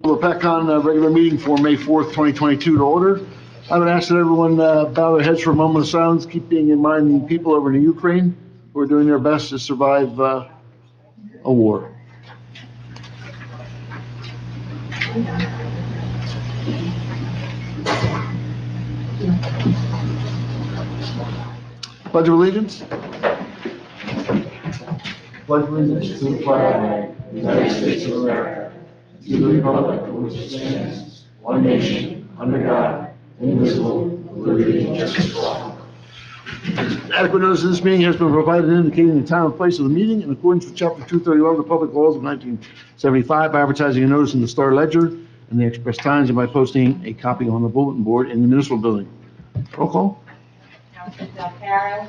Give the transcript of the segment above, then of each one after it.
Lopatcong regular meeting for May 4th, 2022 to order. I would ask that everyone bow their heads for a moment of silence, keeping in mind the people over in Ukraine who are doing their best to survive a war. Pledge of Allegiance. Pledge of allegiance to the flag of the United States of America, to the republic for which it stands, one nation, under God, indivisible, with liberty and justice for all. Adequate notice of this meeting has been provided indicating the time and place of the meeting in accordance with Chapter 231 of the Public Laws of 1975 by advertising a notice in the Star Ledger and the Express Times and by posting a copy on the bulletin board in the municipal building. Roll call. Councilman Delcaro,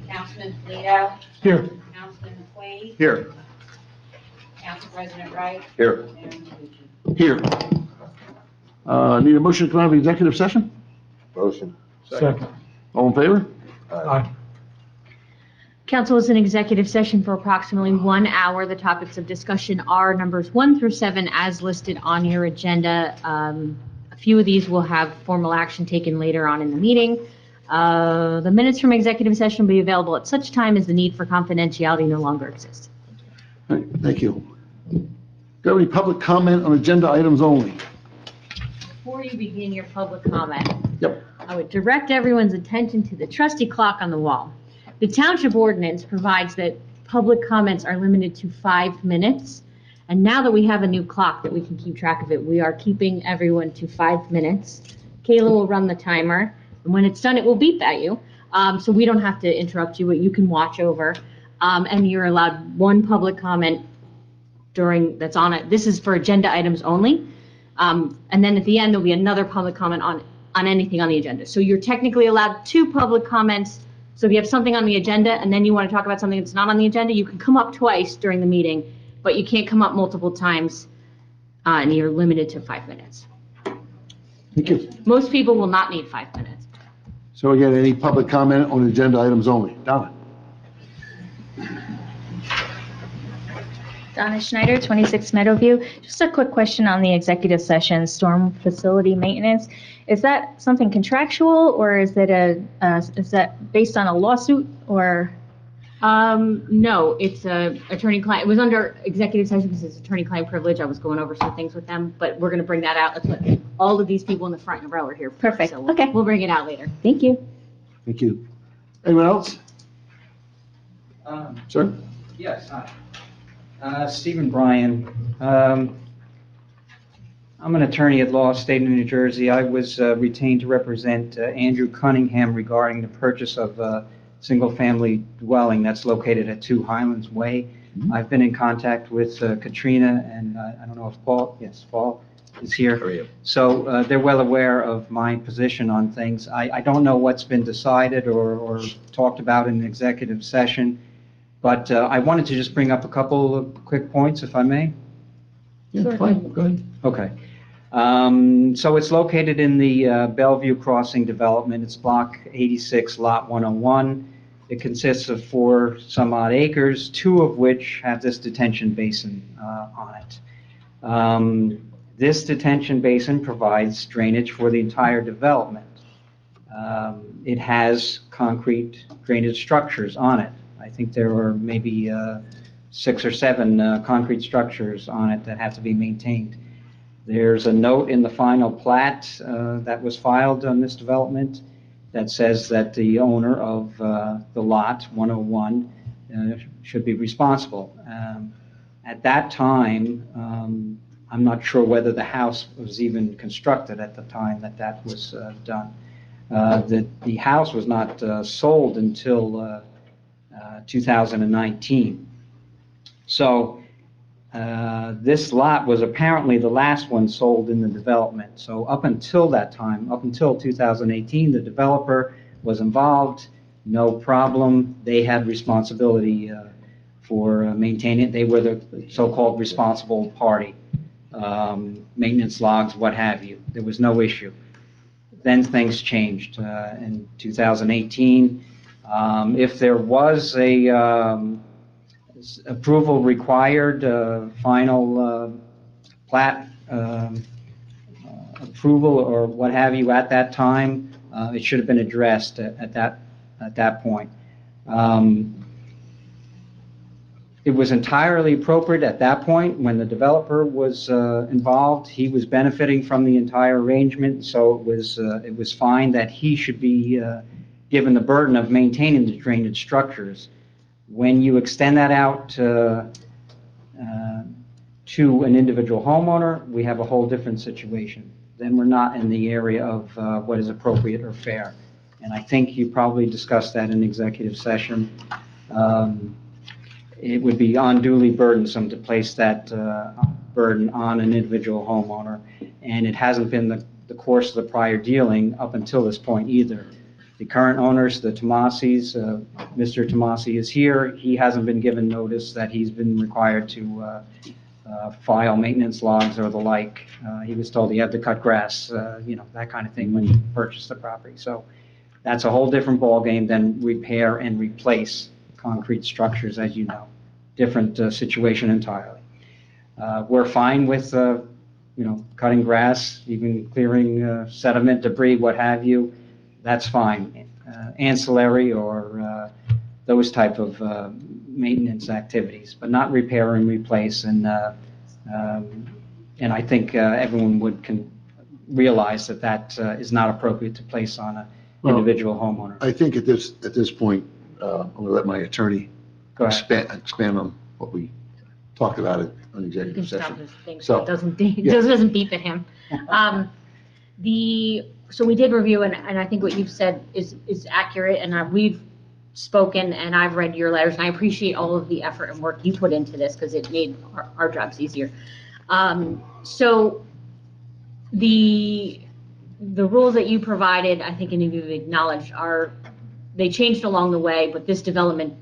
Councilman Polito, Here. Councilman McQuaid, Here. Council President Wright. Here. Mayor Malucci. Here. Need a motion to come out of executive session? Motion. Second. All in favor? Aye. Council is in executive session for approximately 1 hour. The topics of discussion are numbers 1 through 7 as listed on your agenda. A few of these will have formal action taken later on in the meeting. The minutes from executive session will be available at such time as the need for confidentiality no longer exists. All right, thank you. Do you have any public comment on agenda items only? Before you begin your public comment, Yep. I would direct everyone's attention to the trusty clock on the wall. The township ordinance provides that public comments are limited to 5 minutes. And now that we have a new clock that we can keep track of it, we are keeping everyone to 5 minutes. Kayla will run the timer, and when it's done, it will beep at you. So we don't have to interrupt you, but you can watch over. And you're allowed 1 public comment that's on it. This is for agenda items only. And then at the end, there'll be another public comment on anything on the agenda. So you're technically allowed 2 public comments. So if you have something on the agenda and then you want to talk about something that's not on the agenda, you can come up twice during the meeting, but you can't come up multiple times, and you're limited to 5 minutes. Thank you. Most people will not need 5 minutes. So again, any public comment on agenda items only? Donna? Donna Schneider, 26 Meadowview. Just a quick question on the executive session, storm facility maintenance. Is that something contractual, or is it is that based on a lawsuit, or? No, it's a attorney-client. It was under executive session because it's attorney-client privilege. I was going over some things with them, but we're going to bring that out. That's what all of these people in the front row are here for. Perfect. So Okay. We'll bring it out later. Thank you. Thank you. Anyone else? Sir? Yes, hi. Stephen Bryan. I'm an attorney at law, state of New Jersey. I was retained to represent Andrew Cunningham regarding the purchase of a single-family dwelling that's located at 2 Highlands Way. I've been in contact with Katrina, and I don't know if Paul is here. So they're well aware of my position on things. I don't know what's been decided or talked about in the executive session. But I wanted to just bring up a couple of quick points, if I may. Yeah, Sure. fine, go ahead. Okay. So it's located in the Bellevue Crossing development. It's block 86, lot 101. It consists of 4 some odd acres, 2 of which have this detention basin on it. This detention basin provides drainage for the entire development. It has concrete drainage structures on it. I think there are maybe 6 or 7 concrete structures on it that have to be maintained. There's a note in the final plat that was filed on this development that says that the owner of the lot, 101, should be responsible. At that time, I'm not sure whether the house was even constructed at the time that was done. The house was not sold until 2019. So this lot was apparently the last one sold in the development. So up until that time, up until 2018, the developer was involved, no problem. They had responsibility for maintaining it. They were the so-called responsible party, maintenance logs, what have you. There was no issue. Then things changed in 2018. If there was a approval required, final plat approval or what have you at that time, it should have been addressed at that point. It was entirely appropriate at that point when the developer was involved. He was benefiting from the entire arrangement, so it was fine that he should be given the burden of maintaining the drainage structures. When you extend that out to an individual homeowner, we have a whole different situation. Then we're not in the area of what is appropriate or fair. And I think you probably discussed that in executive session. It would be unduly burdensome to place that burden on an individual homeowner. And it hasn't been the course of the prior dealing up until this point either. The current owners, the Tomasis, Mr. Tomasi is here. He hasn't been given notice that he's been required to file maintenance logs or the like. He was told he had to cut grass, that kind of thing when he purchased the property. So that's a whole different ballgame than repair and replace concrete structures, as you know. Different situation entirely. We're fine with, cutting grass, even clearing sediment, debris, what have you. That's fine. Ancillary or those type of maintenance activities, but not repair and replace. And I think everyone can realize that is not appropriate to place on an individual homeowner. I think at this point, I'm going to let my attorney Go ahead. expand on what we talked about it on You can executive stop session. this thing So, so it doesn't, yeah. doesn't beep at him. So we did review, and I think what you've said is accurate, and we've spoken, and I've read your letters, and I appreciate all of the effort and work you put into this, because it made our jobs easier. So the rules that you provided, I think, and you've acknowledged, they changed along the way, but this development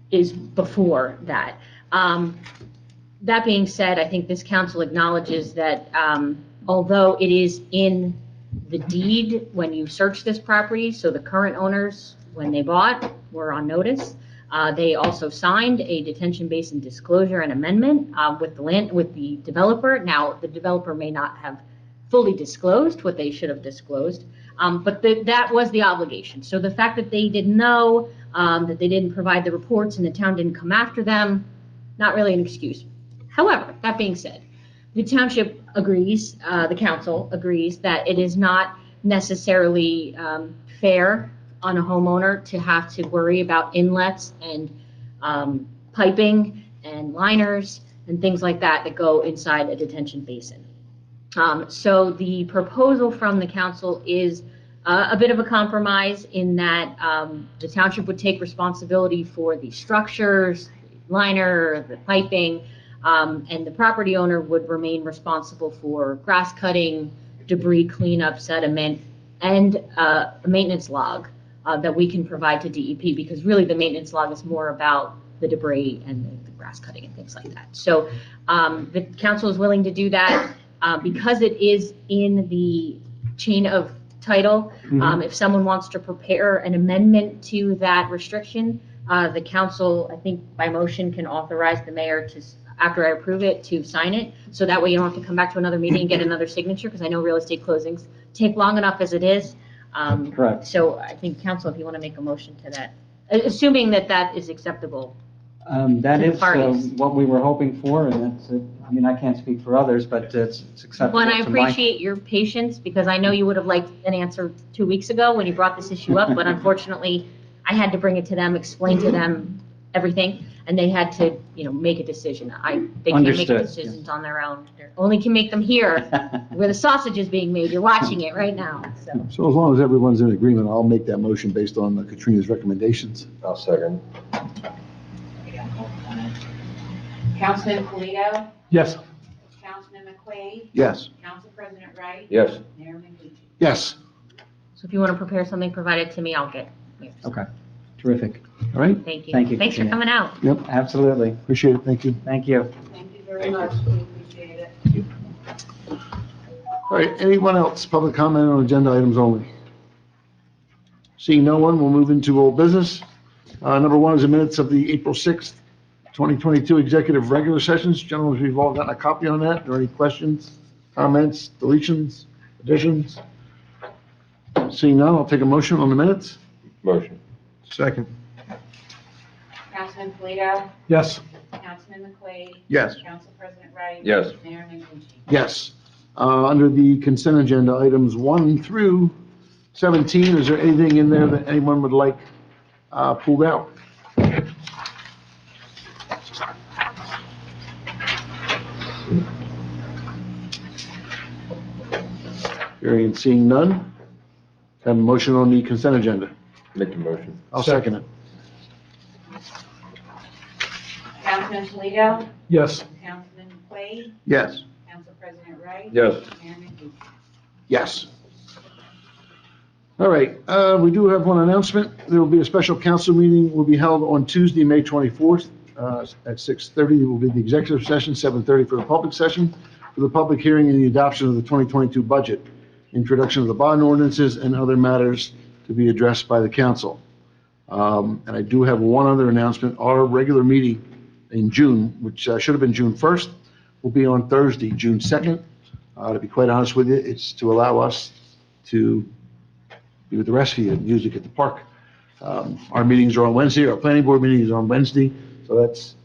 is before that. That being said, I think this council acknowledges that although it is in the deed when you search this property, so the current owners, when they bought, were on notice. They also signed a detention basin disclosure and amendment with the developer. Now, the developer may not have fully disclosed what they should have disclosed, but that was the obligation. So the fact that they didn't know, that they didn't provide the reports and the town didn't come after them, not really an excuse. However, that being said, the township agrees, the council agrees that it is not necessarily fair on a homeowner to have to worry about inlets and piping and liners and things like that go inside a detention basin. So the proposal from the council is a bit of a compromise in that the township would take responsibility for the structures, liner, the piping, and the property owner would remain responsible for grass cutting, debris cleanup, sediment, and a maintenance log that we can provide to DEP, because really the maintenance log is more about the debris and the grass cutting and things like that. So the council is willing to do that because it is in the chain of title. If someone wants to prepare an amendment to that restriction, the council, I think by motion, can authorize the mayor to, after I approve it, to sign it. So that way you don't have to come back to another meeting and get another signature, because I know real estate closings take long enough as it is. Correct. So I think council, if you want to make a motion to that, assuming that that is acceptable. That To the is parties. what we were hoping for, and that's, I can't speak for others, but it's acceptable Well, and I to my... appreciate your patience, because I know you would have liked an answer 2 weeks ago when you brought this issue up, but unfortunately, I had to bring it to them, explain to them everything, and they had to, make a decision. They can't make Understood. decisions on their own. They only can make them here, where the sausage is being made. You're watching it right now, so. So as long as everyone's in agreement, I'll make that motion based on Katrina's recommendations. I'll second. Councilman Polito, Yes. Councilman McQuaid, Yes. Council President Wright, Yes. Mayor McGee. Yes. So if you want to prepare something, provide it to me, I'll get it. Okay, terrific. All right. Thank you. Thank you, Thanks for Katrina. coming out. Yep. Absolutely. Appreciate it. Thank you. Thank you. Thank you very Thank much, you. we appreciate it. All right. Anyone else? Public comment on agenda items only. Seeing no one, we'll move into old business. Number one is the minutes of the April 6th, 2022 executive regular sessions. Gentlemen, we've all gotten a copy on that. Are there any questions, comments, deletions, additions? Seeing none, I'll take a motion on the minutes. Motion. Second. Councilman Polito? Yes. Councilman McQuaid? Yes. Council President Wright? Yes. Mayor Mcnucci? Yes. Under the consent agenda, items 1 through 17, is there anything in there that anyone would like pulled out? Hearing and seeing none, have a motion on the consent agenda. Make the motion. I'll second it. Councilman Polito? Yes. Councilman McQuaid? Yes. Council President Wright? Yes. Mayor Mcnucci? Yes. All right, we do have one announcement. There will be a special council meeting will be held on Tuesday, May 24th, at 6:30. It will be the executive session, 7:30 for the public session, for the public hearing and the adoption of the 2022 budget, introduction of the bond ordinances, and other matters to be addressed by the council. And I do have one other announcement. Our regular meeting in June, which should have been June 1st, will be on Thursday, June 2nd. To be quite honest with you, it's to allow us to be with the rest of you at music at the park. Our meetings are on Wednesday, our planning board meeting is on Wednesday, so that's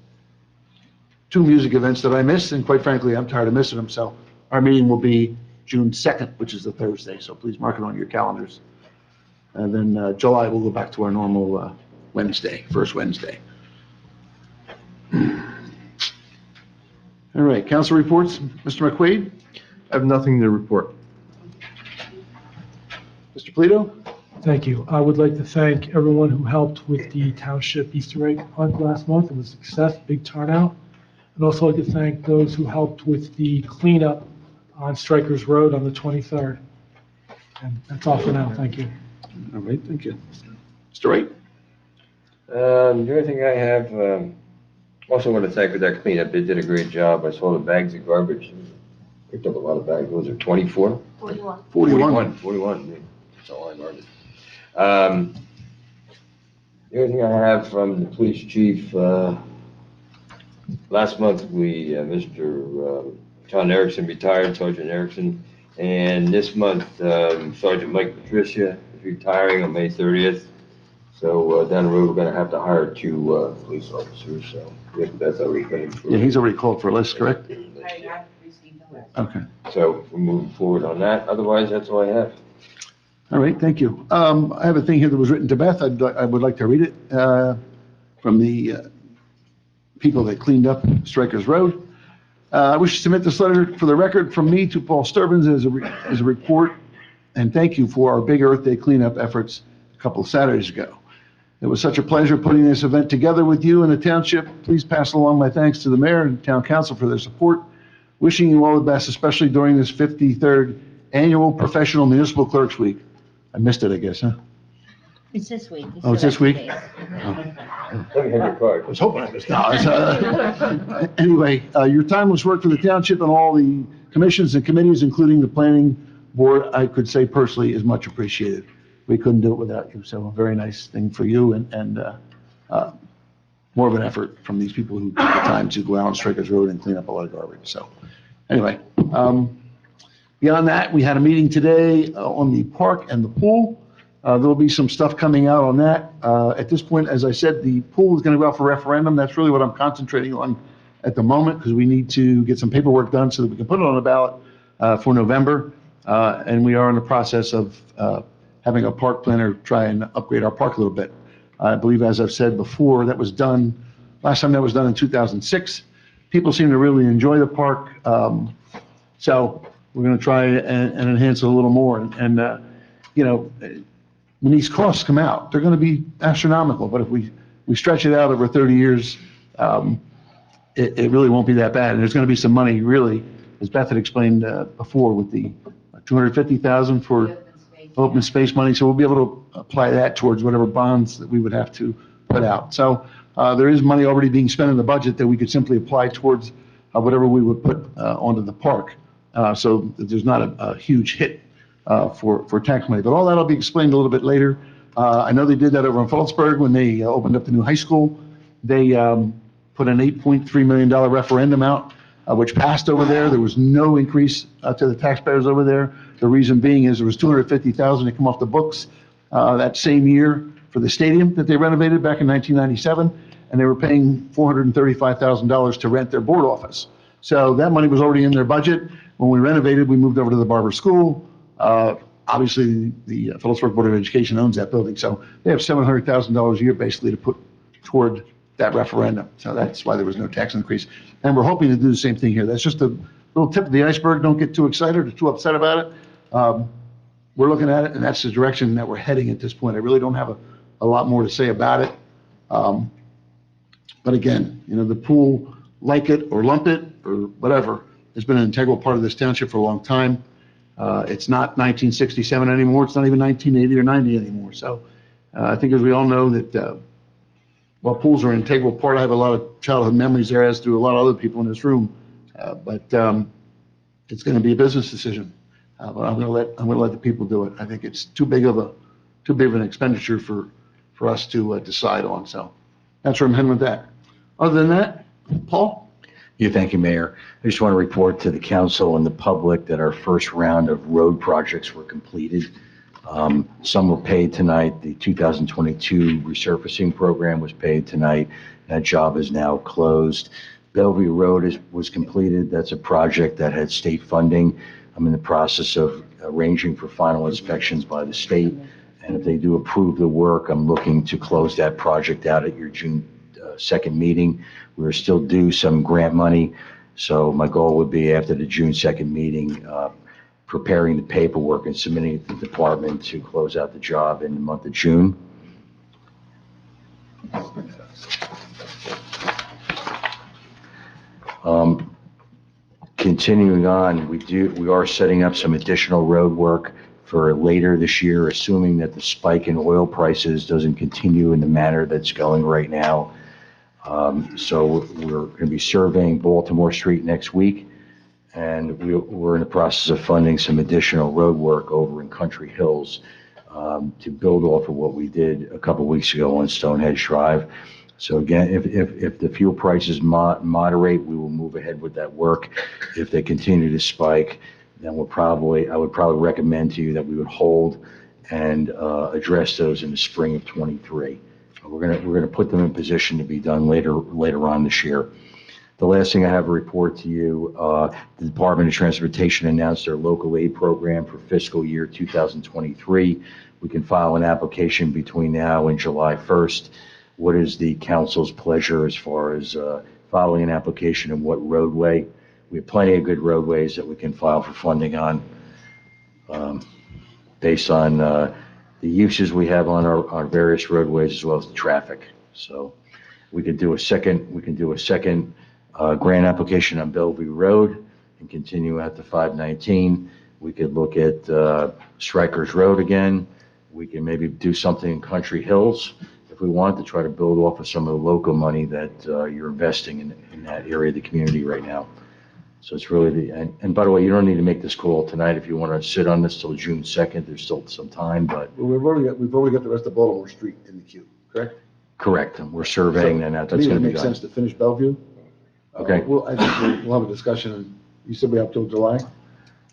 2 music events that I missed, and quite frankly, I'm tired of missing them, so our meeting will be June 2nd, which is the Thursday, so please mark it on your calendars. And then July, we'll go back to our normal Wednesday, first Wednesday. All right, council reports, Mr. McQuaid? I have nothing to report. Mr. Polito? Thank you. I would like to thank everyone who helped with the township Easter egg hunt last month. It was a success, big turnout. I'd also like to thank those who helped with the cleanup on Strikers Road on the 23rd. And that's all for now. Thank you. All right, thank you. Mr. Wright? The only thing I have, also want to thank for that cleanup. They did a great job. I saw the bags of garbage. Picked up a lot of bags. Those are 24? 41. 41. That's all I learned. The only thing I have from the police chief, last month Mr. John Erickson retired, Sergeant Erickson, and this month Sergeant Mike Patricia is retiring on May 30th. So down the road, we're going to have to hire 2 police officers, so that's already been improved. Yeah, he's already called for a list, correct? I've received the list. Okay. So we're moving forward on that. Otherwise, that's all I have. All right, thank you. I have a thing here that was written to Beth. I would like to read it from the people that cleaned up Strikers Road. I wish to submit this letter for the record from me to Paul Sturbins as a report, and thank you for our big Earth Day cleanup efforts a couple of Saturdays ago. It was such a pleasure putting this event together with you and the township. Please pass along my thanks to the mayor and town council for their support. Wishing you all the best, especially during this 53rd annual Professional Municipal Clerks Week. I missed it, I guess, huh? It's this week. Oh, it's this week? Let me have your card. I was hoping I missed. No, it's, anyway, your timeless work for the township and all the commissions and committees, including the planning board, I could say personally is much appreciated. We couldn't do it without you, so a very nice thing for you and more of an effort from these people who took the time to go out on Strikers Road and clean up a lot of garbage. So anyway, beyond that, we had a meeting today on the park and the pool. There'll be some stuff coming out on that. At this point, as I said, the pool is going to go out for referendum. That's really what I'm concentrating on at the moment because we need to get some paperwork done so that we can put it on the ballot for November. And we are in the process of having a park planner try and upgrade our park a little bit. I believe, as I've said before, that was done, last time that was done in 2006. People seem to really enjoy the park. So we're going to try and enhance it a little more. And you know, when these costs come out, they're going to be astronomical. But if we stretch it out over 30 years, it really won't be that bad. And there's going to be some money, really, as Beth had explained before, with the $250,000 for open space money. So we'll be able to apply that towards whatever bonds that we would have to put out. So there is money already being spent in the budget that we could simply apply towards whatever we would put onto the park. So there's not a huge hit for tax money. But all that will be explained a little bit later. I know they did that over in Phillipsburg when they opened up the new high school. They put an $8.3 million referendum out, which passed over there. There was no increase to the taxpayers over there. The reason being is there was $250,000 that come off the books that same year for the stadium that they renovated back in 1997, and they were paying $435,000 to rent their board office. So that money was already in their budget. When we renovated, we moved over to the Barber School. Obviously, the Phillipsburg Board of Education owns that building, so they have $700,000 a year basically to put toward that referendum. So that's why there was no tax increase. And we're hoping to do the same thing here. That's just a little tip of the iceberg. Don't get too excited or too upset about it. We're looking at it, and that's the direction that we're heading at this point. I really don't have a lot more to say about it. But again, the pool, like it or lump it or whatever, has been an integral part of this township for a long time. It's not 1967 anymore. It's not even 1980 or 90 anymore. So I think as we all know that while pools are an integral part, I have a lot of childhood memories there, as do a lot of other people in this room. But it's going to be a business decision. But I'm going to let the people do it. I think it's too big of an expenditure for us to decide on. So that's where I'm heading with that. Other than that, Paul? Yeah, thank you, Mayor. I just want to report to the council and the public that our first round of road projects were completed. Some were paid tonight. The 2022 resurfacing program was paid tonight. That job is now closed. Bellevue Road was completed. That's a project that had state funding. I'm in the process of arranging for final inspections by the state. And if they do approve the work, I'm looking to close that project out at your June 2nd meeting. We're still due some grant money. So my goal would be after the June 2nd meeting, preparing the paperwork and submitting it to the department to close out the job in the month of June. Continuing on, we are setting up some additional road work for later this year, assuming that the spike in oil prices doesn't continue in the manner that's going right now. So we're going to be surveying Baltimore Street next week, and we're in the process of funding some additional road work over in Country Hills to build off of what we did a couple weeks ago on Stonehenge Drive. So again, if the fuel prices moderate, we will move ahead with that work. If they continue to spike, then I would probably recommend to you that we would hold and address those in the spring of '23. We're gonna put them in position to be done later on this year. The last thing I have to report to you, the Department of Transportation announced their local aid program for fiscal year 2023. We can file an application between now and July 1st. What is the council's pleasure as far as filing an application and what roadway? We have plenty of good roadways that we can file for funding on based on the uses we have on our various roadways as well as the traffic. So we could do a second grant application on Bellevue Road and continue out to 519. We could look at Strikers Road again. We can maybe do something in Country Hills if we want to try to build off of some of the local money that you're investing in that area of the community right now. So it's really and by the way, you don't need to make this call tonight if you want to sit on this till June 2nd. There's still some time, but. Well, we've already got the rest of Baltimore Street in the queue, correct? Correct. We're surveying and that's To me, going it to be makes done. sense to finish Bellevue. Okay. Well, I think we'll have a discussion, and you said we have till July?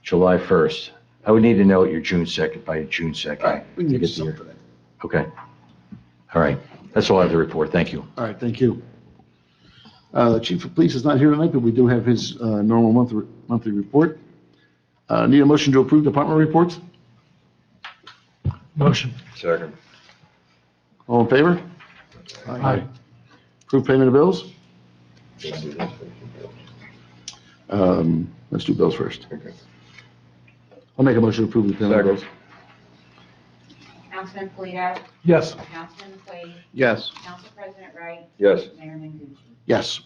July 1st. I would need to know your June 2nd, by June 2nd. All right, we can to get get something the- for that. Okay. All right. That's all I have to report. Thank you. All right, thank you. The chief of police is not here tonight, but we do have his normal monthly report. Need a motion to approve department reports? Motion. Second. All in favor? Aye. Approve payment of bills? Let's do bills first. Okay. I'll make a motion to approve the payment of bills. Councilman Polito? Yes. Councilman McQuaid? Yes. Council President Wright? Yes. Mayor Menducci? Yes.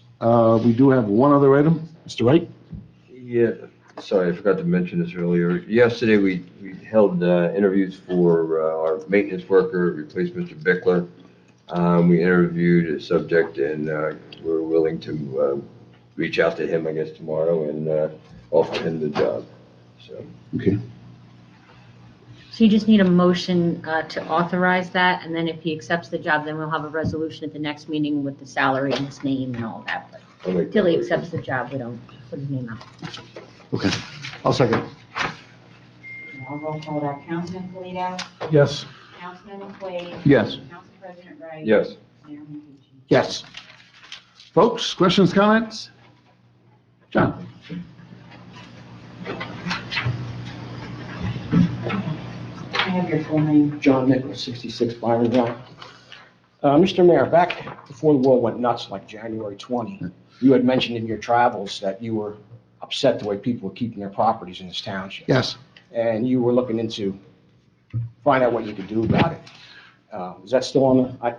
We do have one other item. Mr. Wright? Yeah, sorry, I forgot to mention this earlier. Yesterday, we held interviews for our maintenance worker, replaced Mr. Bickler. We interviewed a subject, and we're willing to reach out to him, I guess, tomorrow and offer him the job. So, Okay. So you just need a motion to authorize that, and then if he accepts the job, then we'll have a resolution at the next meeting with the salary and his name and all that. But until he accepts the job, we don't put his name out. Okay, I'll second. I'll roll call that. Councilman Polito? Yes. Councilman McQuaid? Yes. Council President Wright? Yes. Mayor Matanucci? Yes. Folks, questions, comments? John? I have your full name. John Nichols, 66 Byron Drive. Mr. Mayor, back before the world went nuts, like January 20, you had mentioned in your travels that you were upset the way people were keeping their properties in this township. Yes. And you were looking into, find out what you could do about it. Is that still on the,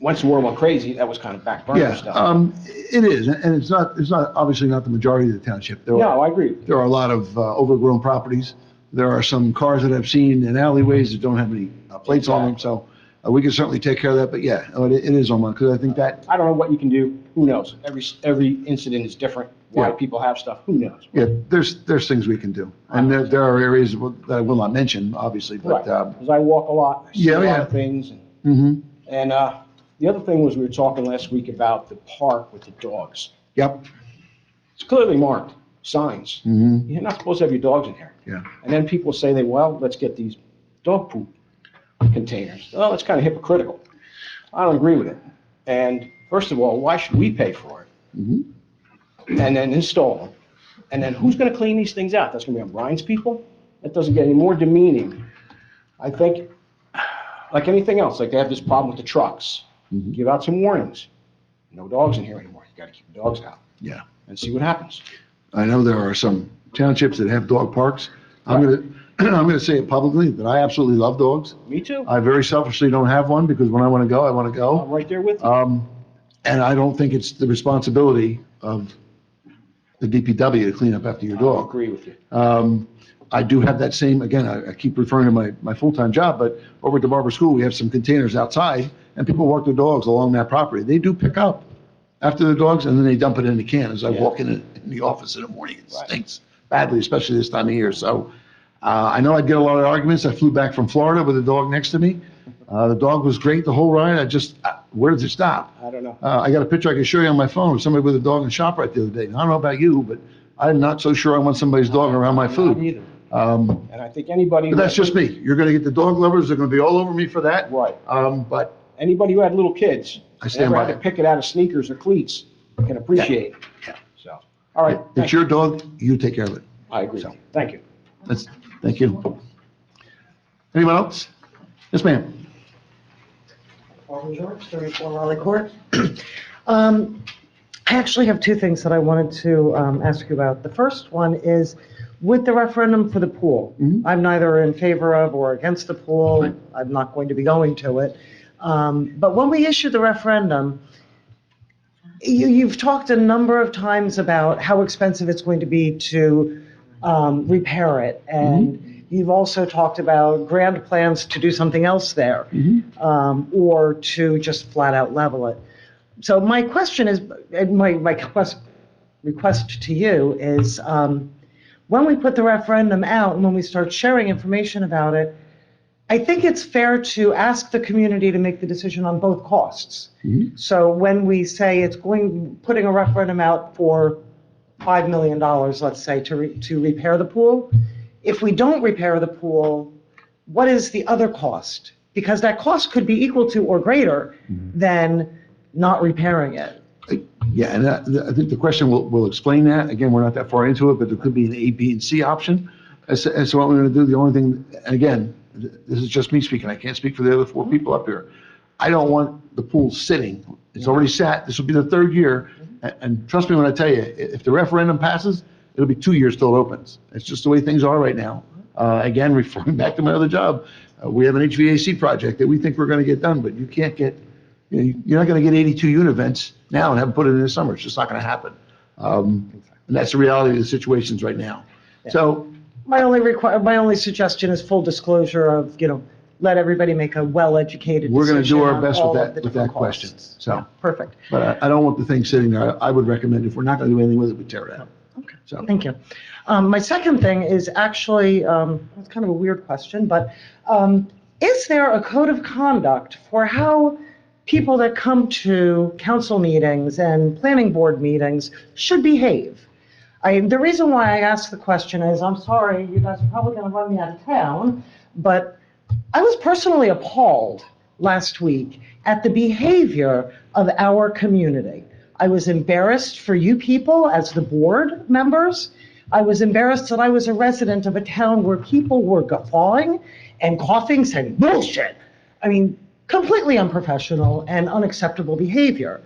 once the world went crazy, that was kind of back burner Yeah, stuff. it is, and it's not, obviously not the majority of the township. No, I agree. There are a lot of overgrown properties. There are some cars that I've seen in alleyways that don't have any plates on them, so we can certainly take care of that, but yeah, it is on one, because I think that, I don't know what you can do. Who knows? Every incident is different. Why Yeah. people have stuff, who knows? yeah, there's things we can do. And there are areas that I will not mention, obviously, Right, but, because I walk a lot, I see Yeah, a lot yeah. of things. mhm, And the other thing was, we were talking last week about the park with the dogs. yep, It's clearly marked, signs. mhm, You're not supposed to have your dogs in here. yeah. And then people say, let's get these dog poop containers. Well, it's kind of hypocritical. I don't agree with it. And first of all, why should we pay for it? Mhm. And then install them? And then who's going to clean these things out? That's going to be on Brian's people? That doesn't get any more demeaning. I think, like anything else, like they have this problem with the trucks. Mhm. Give out some warnings. No dogs in here anymore. You got to keep the dogs out. Yeah. And see what happens. I know there are some townships that have dog parks. I'm gonna say it publicly that I absolutely love dogs. Me too. I very selfishly don't have one because when I want to go, I want to I'm go. right there with you. And I don't think it's the responsibility of the DPW to clean up after your I dog. agree with you. I do have that same, again, I keep referring to my full-time job, but over at the Barber School, we have some containers outside and people walk their dogs along that property. They do pick up after the dogs and then they dump it in the can as I Yeah. walk in the office in the morning. It Right. stinks badly, especially this time of year. So I know I'd get a lot of arguments. I flew back from Florida with a dog next to me. The dog was great the whole ride. Where does it stop? I don't know. I got a picture I can show you on my phone of somebody with a dog in ShopRite the other day. I don't know about you, but I'm not so sure I want somebody's dog around my Not food. either. Um, And I think anybody. But that's just me. You're gonna get the dog lovers, they're gonna be all over me for that. Right. But Anybody who had little kids. I stand never by had to it. pick it out of sneakers or cleats can appreciate it. Yeah. So, all right. It's your dog, you take care of it. I agree. Thank you. Thank you. Anyone else? Yes, ma'am. Alden George, 34 Raleigh Court. I actually have two things that I wanted to ask you about. The first one is with the referendum for the pool. Mhm. I'm neither in favor of or against the pool. Right. I'm not going to be going to it. But when we issue the referendum, you've talked a number of times about how expensive it's going to be to repair it. And you've also talked about grand plans to do something else there, or to just flat out level it. So my question is, my request to you is, when we put the referendum out and when we start sharing information about it, I think it's fair to ask the community to make the decision on both costs. So when we say putting a referendum out for $5 million, let's say, to repair the pool, if we don't repair the pool, what is the other cost? Because that cost could be equal to or greater than not repairing it. Yeah, and I think the question will explain that. Again, we're not that far into it, but there could be an A, B, and C option as to what we're gonna do. The only thing, and again, this is just me speaking, I can't speak for the other four people up here. I don't want the pool sitting. It's already sat. This will be the third year. And trust me when I tell you, if the referendum passes, it'll be 2 years till it opens. It's just the way things are right now. Again, referring back to my other job, we have an HVAC project that we think we're gonna get done, but you can't get, you're not gonna get 82 unit vents now and have them put it in the summer. It's just not gonna happen. And that's the reality of the situations right now. So, My only suggestion is full disclosure of, let everybody make a well-educated decision. we're gonna do our on best all with of that, the with that different question. costs. So, Perfect. but I don't want the thing sitting there. I would recommend if we're not gonna do anything with it, we tear it out. So, Thank you. My second thing is actually, it's kind of a weird question, but is there a code of conduct for how people that come to council meetings and planning board meetings should behave? The reason why I ask the question is, I'm sorry, you guys are probably going to run me out of town, but I was personally appalled last week at the behavior of our community. I was embarrassed for you people as the board members. I was embarrassed that I was a resident of a town where people were guffawing and coughing, saying bullshit. I mean, completely unprofessional and unacceptable behavior.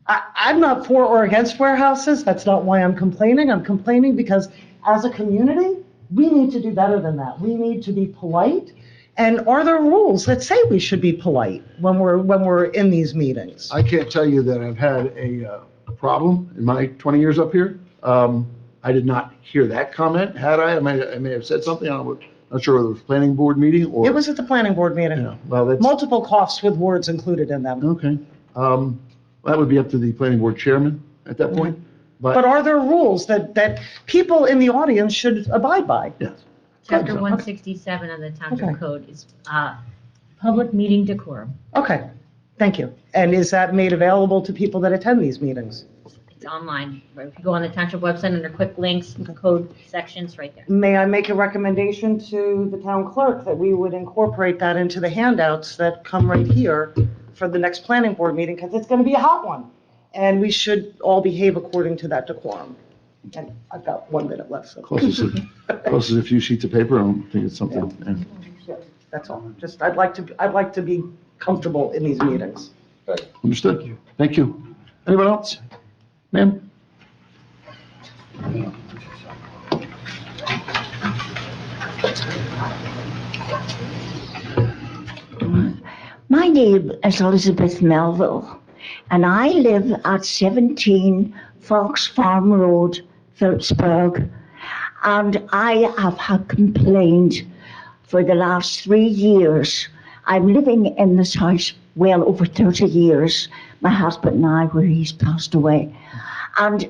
I'm not for or against warehouses. That's not why I'm complaining. I'm complaining because as a community, we need to do better than that. We need to be polite. And are there rules that say we should be polite when we're in these meetings? I can't tell you that I've had a problem in my 20 years up here. I did not hear that comment. Had I may have said something. I'm not sure whether it was a planning board meeting or. It was at the planning board meeting. Yeah, well, that's. Multiple coughs with words included in them. Okay. That would be up to the planning board chairman at that point. But are there rules that people in the audience should abide by? Yes. Chapter Good. 167 of the Township Okay. Code is public meeting decorum. Okay, thank you. And is that made available to people that attend these meetings? It's online. If you go on the Township website under quick links, code sections, right there. May I make a recommendation to the town clerk that we would incorporate that into the handouts that come right here for the next planning board meeting, because it's going to be a hot one. And we should all behave according to that decorum. And I've got 1 minute left, so. Costs us a few sheets of paper. I don't think it's something. Yeah. That's all. Just, I'd like to be comfortable in these meetings. Understood. Thank you. Anyone else? Ma'am? My name is Elizabeth Melville, and I live at 17 Fox Farm Road, Phillipsburg, and I have had complaints for the last 3 years. I'm living in this house well over 30 years, my husband and I, where he's passed away. And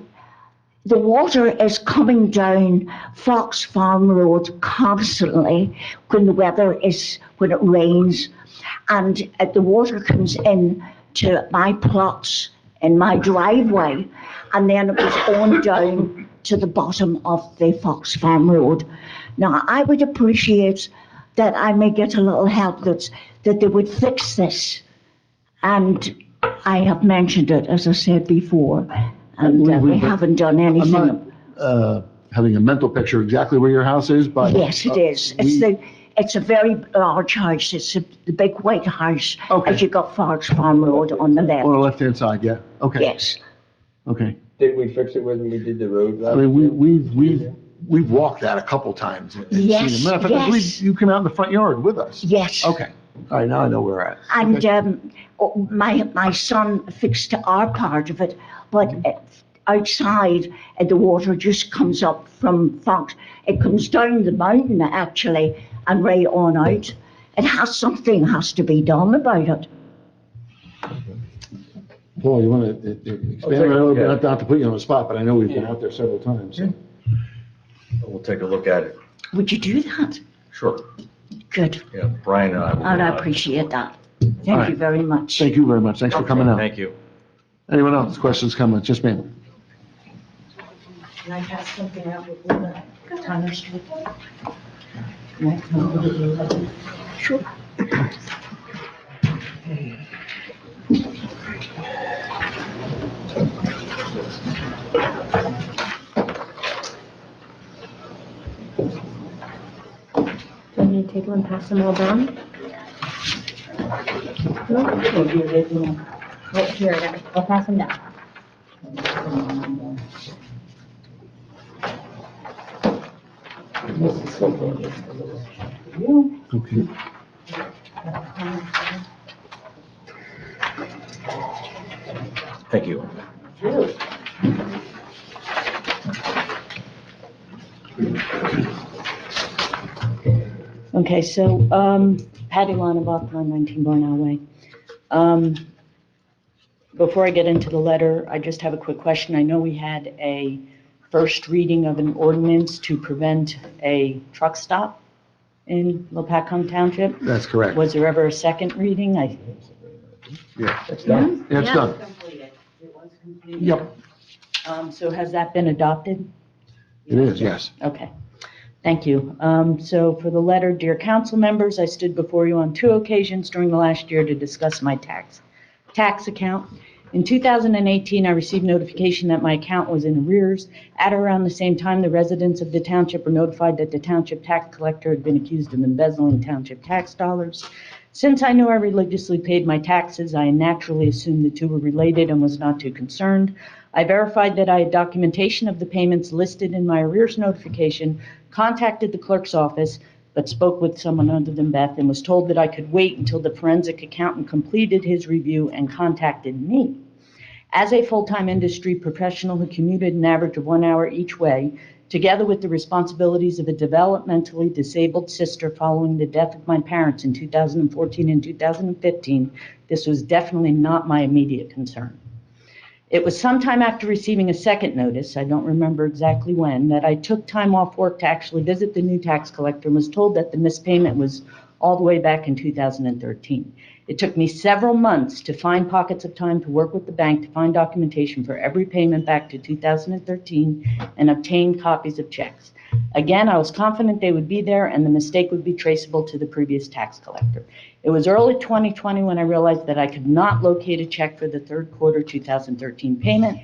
the water is coming down Fox Farm Road constantly when when it rains, and the water comes in to my plots in my driveway, and then it goes on down to the bottom of the Fox Farm Road. Now, I would appreciate that I may get a little help that they would fix this. And I have mentioned it, as I said before, and they haven't done anything. I'm not having a mental picture exactly where your house is, but. Yes, it is. It's a very large house. It's the big white house. Okay. As you got Fox Farm Road on the left. On the left-hand side, yeah. Okay. Yes. Okay. Didn't we fix it when we did the road? I mean, we've walked that a couple times. and seen it. Yes, Matter of fact, I believe yes. you came out in the front yard with us. Yes. Okay. All right, now I know where we're at. And my son fixed our part of it, but outside, the water just comes up from Fox. It comes down the mountain, actually, and right on out. Something has to be done about it. Paul, you want to expand on it a little bit? Not to put you on the spot, but I know we've been out there several times. So. We'll take a look at it. Would you do that? Sure. Good. Yeah, Brian and I will. And I appreciate that. All Thank right. you very much. Thank you very much. Thanks for coming out. Thank you. Anyone else? Questions, comments? Yes, ma'am. Can I pass something out with the Tyler Street? Sure. Do you need to take them and pass them all down? No? Right here, I'll pass them down. Okay. Thank you. Okay, so, Patty Lonnebuck on 19 Barnell Way. Before I get into the letter, I just have a quick question. I know we had a first reading of an ordinance to prevent a truck stop in Lopatcong Township. That's correct. Was there ever a second reading? Yeah, it's done. Yeah, it's done. Completed. It was completed. Yep, So has that been adopted? it is, yes. Okay, thank you. So for the letter, dear council members, I stood before you on 2 occasions during the last year to discuss my tax account. In 2018, I received notification that my account was in arrears. At around the same time, the residents of the township were notified that the township tax collector had been accused of embezzling township tax dollars. Since I knew I religiously paid my taxes, I naturally assumed the two were related and was not too concerned. I verified that I had documentation of the payments listed in my arrears notification, contacted the clerk's office, but spoke with someone other than Beth and was told that I could wait until the forensic accountant completed his review and contacted me. As a full-time industry professional who commuted an average of 1 hour each way, together with the responsibilities of a developmentally disabled sister following the death of my parents in 2014 and 2015, this was definitely not my immediate concern. It was sometime after receiving a second notice, I don't remember exactly when, that I took time off work to actually visit the new tax collector and was told that the missed payment was all the way back in 2013. It took me several months to find pockets of time to work with the bank to find documentation for every payment back to 2013 and obtain copies of checks. Again, I was confident they would be there and the mistake would be traceable to the previous tax collector. It was early 2020 when I realized that I could not locate a check for the third quarter 2013 payment.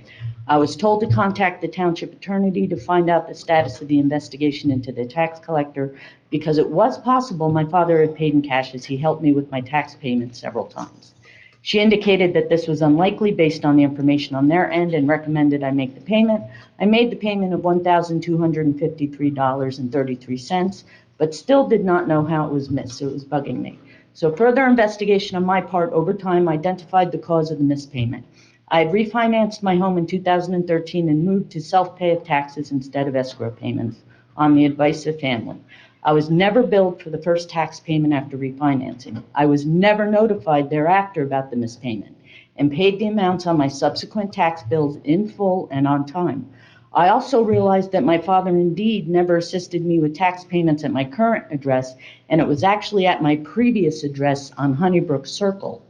I was told to contact the township attorney to find out the status of the investigation into the tax collector because it was possible my father had paid in cash as he helped me with my tax payments several times. She indicated that this was unlikely based on the information on their end and recommended I make the payment. I made the payment of $1,253.33, but still did not know how it was missed, so it was bugging me. So further investigation on my part over time identified the cause of the missed payment. I had refinanced my home in 2013 and moved to self-pay of taxes instead of escrow payments on the advice of family. I was never billed for the first tax payment after refinancing. I was never notified thereafter about the missed payment and paid the amounts on my subsequent tax bills in full and on time. I also realized that my father indeed never assisted me with tax payments at my current address, and it was actually at my previous address on Honeybrook Circle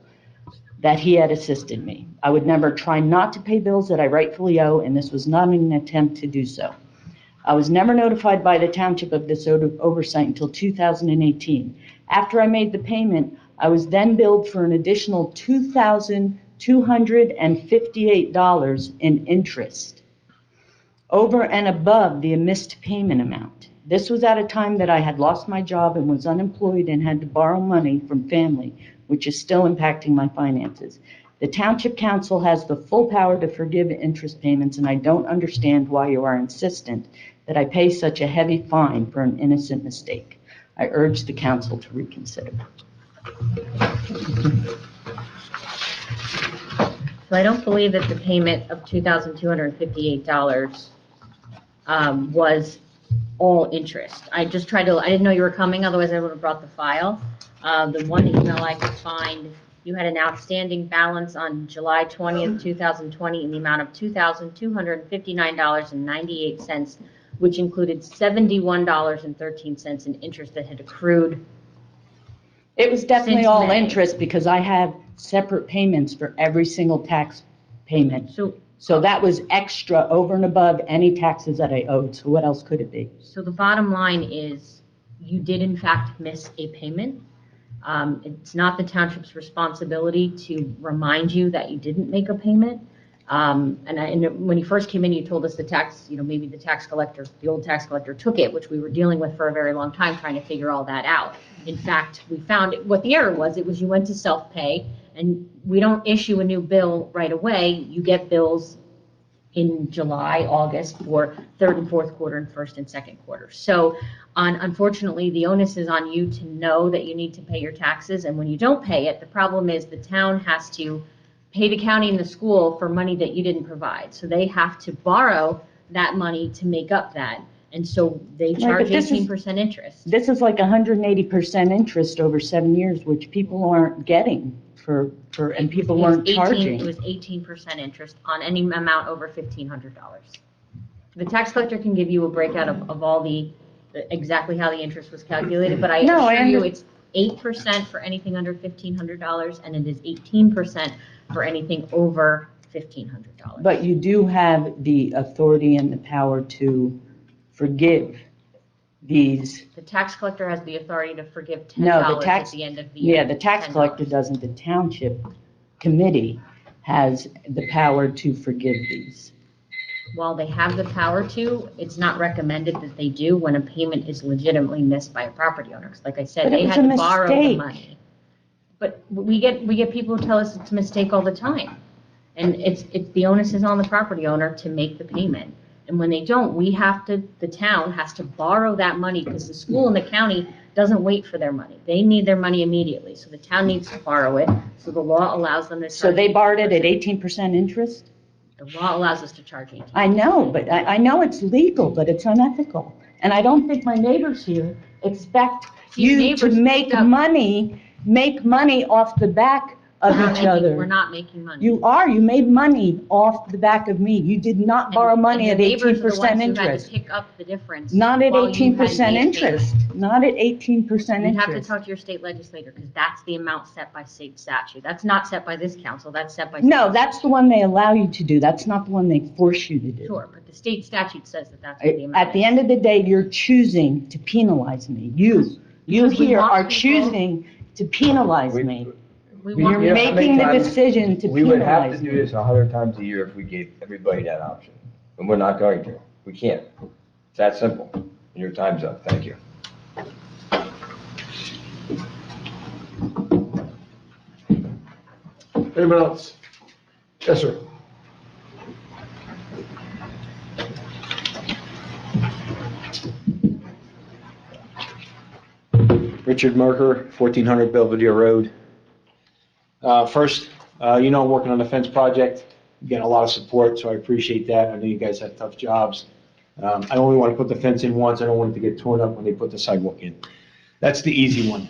that he had assisted me. I would never try not to pay bills that I rightfully owe, and this was not an attempt to do so. I was never notified by the township of this oversight until 2018. After I made the payment, I was then billed for an additional $2,258 in interest, over and above the missed payment amount. This was at a time that I had lost my job and was unemployed and had to borrow money from family, which is still impacting my finances. The Township Council has the full power to forgive interest payments, and I don't understand why you are insistent that I pay such a heavy fine for an innocent mistake. I urge the council to reconsider. So I don't believe that the payment of $2,258 was all interest. I didn't know you were coming, otherwise I would have brought the file. The one email I could find, you had an outstanding balance on July 20th, 2020 in the amount of $2,259.98, which included $71.13 in interest that had accrued. It was definitely Since all May. interest because I have separate payments for every single tax payment. So that was extra over and above any taxes that I owed. So what else could it be? So the bottom line is, you did in fact miss a payment. It's not the township's responsibility to remind you that you didn't make a payment. And when you first came in, you told us maybe the old tax collector took it, which we were dealing with for a very long time, trying to figure all that out. In fact, we found what the error was. It was you went to self-pay, and we don't issue a new bill right away. You get bills in July, August for third and fourth quarter and first and second quarter. So unfortunately, the onus is on you to know that you need to pay your taxes. And when you don't pay it, the problem is the town has to pay the county and the school for money that you didn't provide. So they have to borrow that money to make up that. And so they charge 18% interest. This is like 180% interest over 7 years, which people aren't getting and people weren't charging. It was 18% interest on any amount over $1,500. The tax collector can give you a breakout of all exactly how the interest was calculated, but I No, I assure you under- it's 8% for anything under $1,500, and it is 18% for anything over $1,500. But you do have the authority and the power to forgive these. The tax collector has the authority to forgive No, the $10 at tax, the end of the year. yeah, the tax $10. collector doesn't. The township committee has the power to forgive these. While they have the power to, it's not recommended that they do when a payment is legitimately missed by a property owner. 'Cause like I said, But it they was had a to borrow the mistake. money. But we get people who tell us it's a mistake all the time. And it's the onus is on the property owner to make the payment. And when they don't, the town has to borrow that money because the school and the county doesn't wait for their money. They need their money immediately. So the town needs to borrow it. So the law allows them to charge. So they borrowed it at 18%. 18% interest? The law allows us to charge 18%. I know, but I know it's legal, but it's unethical. And I don't think my neighbors here expect Your you to neighbors make picked up- money off the back of We're not each making- other. We're not making money. You made money off the back of me. You did not borrow money at And the neighbors are the 18% ones who had to interest. pick up the difference. Not at while you had 18% made interest, not at 18% You'd have to interest. talk to your state legislator, because that's the amount set by state statute. That's not set by this council, that's set by. No, state that's the one they allow you to do. That's not the one they force you to do. Sure, but the state statute says that that's what the amount is. At the end of the day, you're choosing to penalize me. You Because we here want are people- choosing to penalize me. We You're want You know, how many making the times decision to We would have penalize to do me. this 100 times a year if we gave everybody that option, and we're not going to. We can't. It's that simple. And your time's up. Thank you. Anyone else? Yes, sir. Richard Merker, 1400 Belvedere Road. First, I'm working on the fence project. I'm getting a lot of support, so I appreciate that. I know you guys have tough jobs. I only want to put the fence in once. I don't want it to get torn up when they put the sidewalk in. That's the easy one.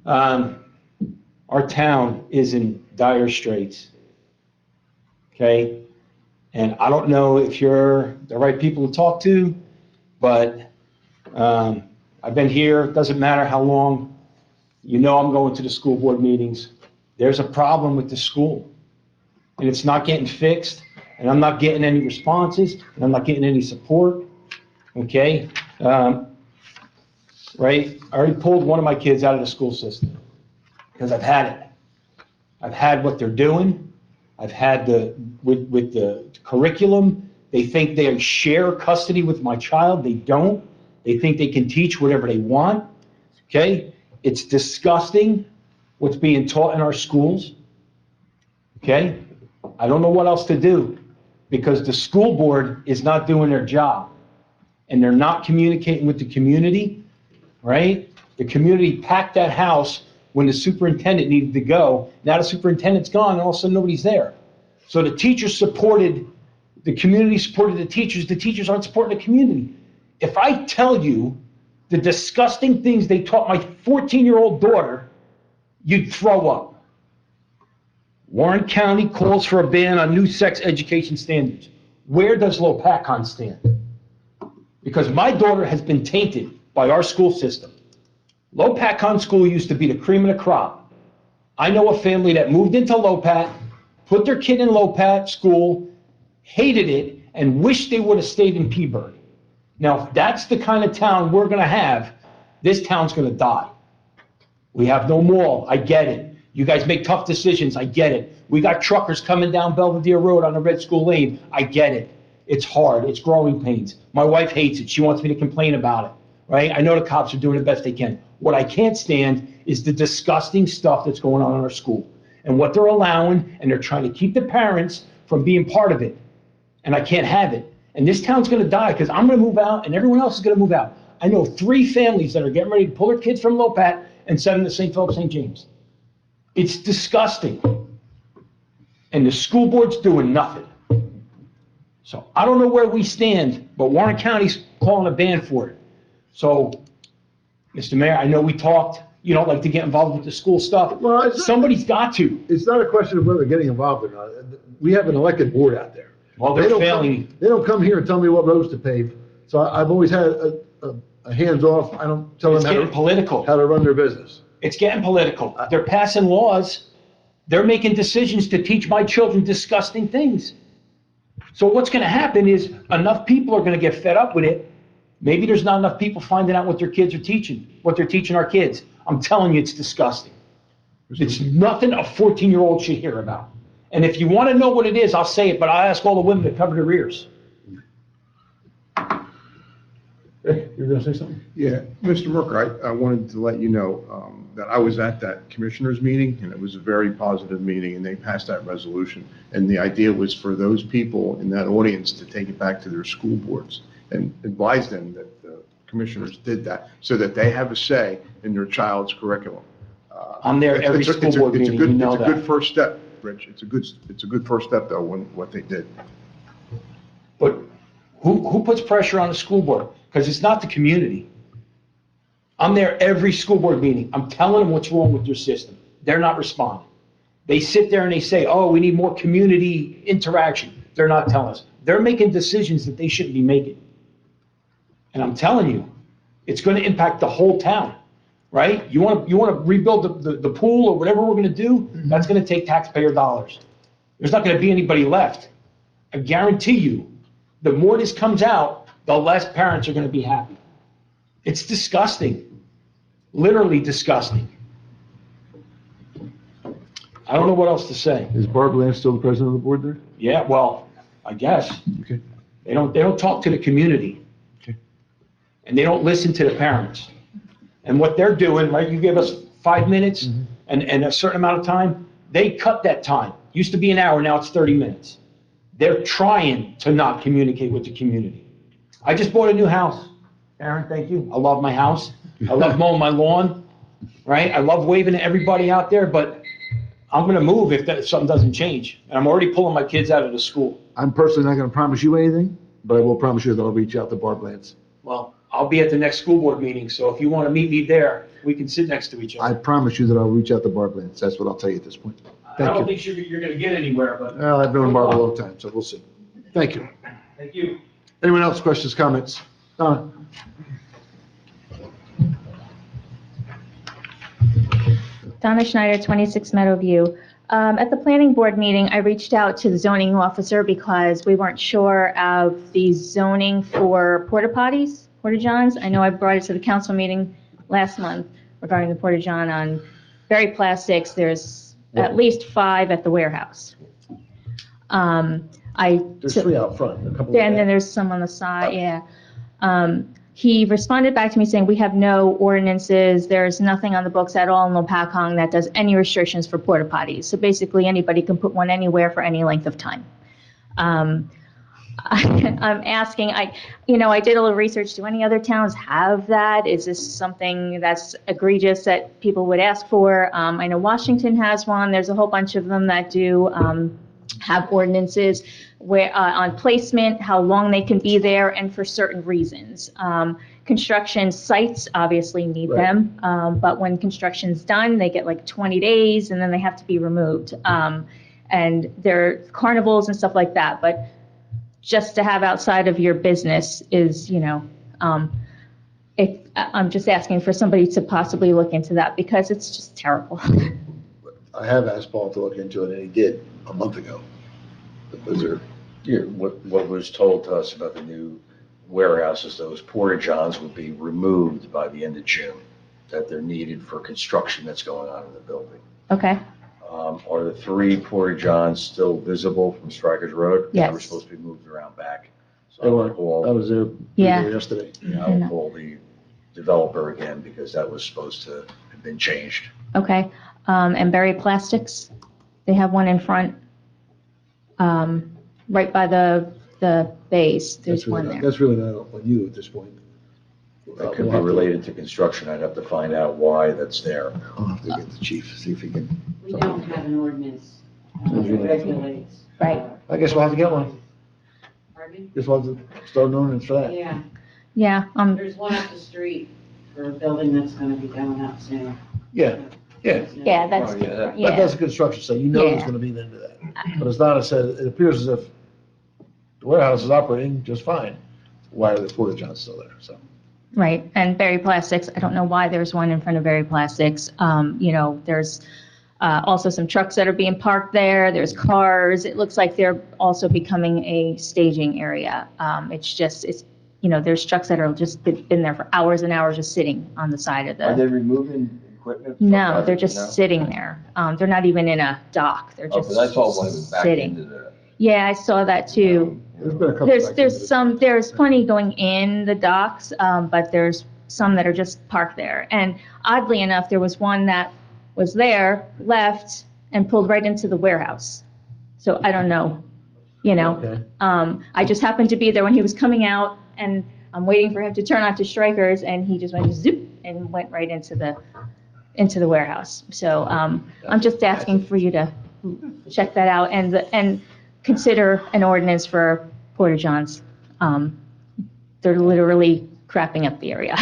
Our town is in dire straits. Okay? And I don't know if you're the right people to talk to, but I've been here, doesn't matter how long. I'm going to the school board meetings. There's a problem with the school, and it's not getting fixed, and I'm not getting any responses, and I'm not getting any support, okay? Right? I already pulled one of my kids out of the school system, because I've had it. I've had what they're doing. I've had with the curriculum, they think they share custody with my child. They don't. They think they can teach whatever they want, okay? It's disgusting what's being taught in our schools, okay? I don't know what else to do, because the school board is not doing their job, and they're not communicating with the community, right? The community packed that house when the superintendent needed to go. Now the superintendent's gone, and all of a sudden nobody's there. So the teachers supported, the community supported the teachers aren't supporting the community. If I tell you the disgusting things they taught my 14-year-old daughter, you'd throw up. Warren County calls for a ban on new sex education standards. Where does Lopatcong stand? Because my daughter has been tainted by our school system. Lopatcong School used to be the cream of the crop. I know a family that moved into Lopat, put their kid in Lopat school, hated it, and wished they would have stayed in Pieberg. Now, if that's the kind of town we're going to have, this town's going to die. We have no mall. I get it. You guys make tough decisions. I get it. We got truckers coming down Belvedere Road on the Red School Lane. I get it. It's hard. It's growing pains. My wife hates it. She wants me to complain about it, right? I know the cops are doing the best they can. What I can't stand is the disgusting stuff that's going on in our school and what they're allowing, and they're trying to keep the parents from being part of it. And I can't have it. And this town's going to die because I'm going to move out and everyone else is going to move out. I know 3 families that are getting ready to pull their kids from Lopat and send them to St. Philip St. James. It's disgusting. And the school board's doing nothing. So I don't know where we stand, but Warren County's calling a ban for it. So, Mr. Mayor, I know we talked, you don't like to get involved with the school stuff. Well, Somebody's got to. It's not a question of whether getting involved or not. We have an elected board out there. Well, They they're don't failing. They don't come here and tell me what roads to pave. So I've always had a hands-off, I don't tell It's them getting political. how to run their business. It's getting political. They're passing laws. They're making decisions to teach my children disgusting things. So what's going to happen is enough people are going to get fed up with it. Maybe there's not enough people finding out what their kids are teaching, what they're teaching our kids. I'm telling you, it's disgusting. It's nothing a 14-year-old should hear about. And if you want to know what it is, I'll say it, but I'll ask all the women to cover their ears. Hey, you're gonna say something? Yeah, Mr. Merker, I wanted to let you know that I was at that commissioners meeting, and it was a very positive meeting, and they passed that resolution. And the idea was for those people in that audience to take it back to their school boards and advise them that the commissioners did that, so that they have a say in their child's curriculum. I'm there every school board meeting, you know It's a that. good first step, Rich. It's a good first step, though, what they did. But who puts pressure on the school board? Because it's not the community. I'm there every school board meeting. I'm telling them what's wrong with your system. They're not responding. They sit there and they say, oh, we need more community interaction. They're not telling us. They're making decisions that they shouldn't be making. And I'm telling you, it's going to impact the whole town, right? You want to rebuild the pool or whatever we're going to do? That's going to take taxpayer dollars. There's not going to be anybody left. I guarantee you, the more this comes out, the less parents are going to be happy. It's disgusting, literally disgusting. I don't know what else to say. Is Barb Lance still the president of the board there? Yeah, well, I guess. Okay. They don't talk to the community. Okay. And they don't listen to the parents. And what they're doing, right, you give us 5 minutes and a certain amount of time, they cut that time. Used to be an hour, now it's 30 minutes. They're trying to not communicate with the community. I just bought a new house. Aaron, thank you. I love my house. I love mowing my lawn, right? I love waving to everybody out there, but I'm going to move if something doesn't change. And I'm already pulling my kids out of the school. I'm personally not gonna promise you anything, but I will promise you that I'll reach out to Barb Lance. Well, I'll be at the next school board meeting, so if you want to meet me there, we can sit next to each I other. promise you that I'll reach out to Barb Lance. That's what I'll tell you at this point. I Thank don't you. think you're going to get anywhere, but Well, I've known Barb a long time, so we'll see. Thank you. thank you. Anyone else, questions, comments? Donna? Donna Schneider, 26 Meadowview. At the planning board meeting, I reached out to the zoning officer because we weren't sure of the zoning for porta potties, porta johns. I know I brought it to the council meeting last month regarding the porta john on Berry Plastics. There's at least 5 at the warehouse. There's 3 out front, a couple. And then there's some on the side, yeah. He responded back to me saying, we have no ordinances, there's nothing on the books at all in Lopatcong that does any restrictions for porta potties. So basically, anybody can put one anywhere for any length of time. I'm asking, I did a little research, do any other towns have that? Is this something that's egregious that people would ask for? I know Washington has one, there's a whole bunch of them that do have ordinances where on placement, how long they can be there, and for certain reasons. Construction sites obviously need them, but when construction's done, they get like 20 days, and then they have to be removed. And there are carnivals and stuff like that, but just to have outside of your business is, I'm just asking for somebody to possibly look into that, because it's just terrible. I have asked Paul to look into it, and he did a month ago. Those are, What was told to us about the new warehouses, those porta johns would be removed by the end of June, that they're needed for construction that's going on in the building. Okay, Are the 3 porta johns still visible from Strikers Road? Yes. They were supposed to be moved around back. So they I were, will call, I was there Yeah. yesterday. I'll call the developer again, because that was supposed to have been changed. okay. And Berry Plastics, they have one in front, right by the base. There's one there. That's really not on you at this point. That could be related to construction. I'd have to find out why that's there. I'll have to get the chief, see if he can. We don't have an ordinance that regulates. Right. I guess we'll have to get one. Pardon? Guess we'll have to start an ordinance for that. Yeah, Yeah, there's one up the street for a building that's gonna be going up soon. Yeah, yeah. yeah, that's Oh, yeah, different, But yeah. that's a construction site, you know there's Yeah. gonna be an end to that. But as Donna said, it appears as if The warehouse is operating just fine. Why are the porta johns still there? So, Right, and Berry Plastics, I don't know why there's one in front of Berry Plastics. There's also some trucks that are being parked there, there's cars. It looks like they're also becoming a staging area. There's trucks that are just been there for hours and hours just sitting on the side of Are they the. removing equipment? from No, that? they're just No? sitting there. They're not even in a dock, they're Oh, just 'cause I saw one that was back sitting. into the. Yeah, I saw that too. there's been a couple. There's plenty going in the docks, but there's some that are just parked there. And oddly enough, there was one that was there, left, and pulled right into the warehouse. So I don't know, Okay. I just happened to be there when he was coming out, and I'm waiting for him to turn onto strikers, and he just went zoop and went right into the warehouse. So I'm just asking for you to check that out and consider an ordinance for porta johns. They're literally crapping up the area.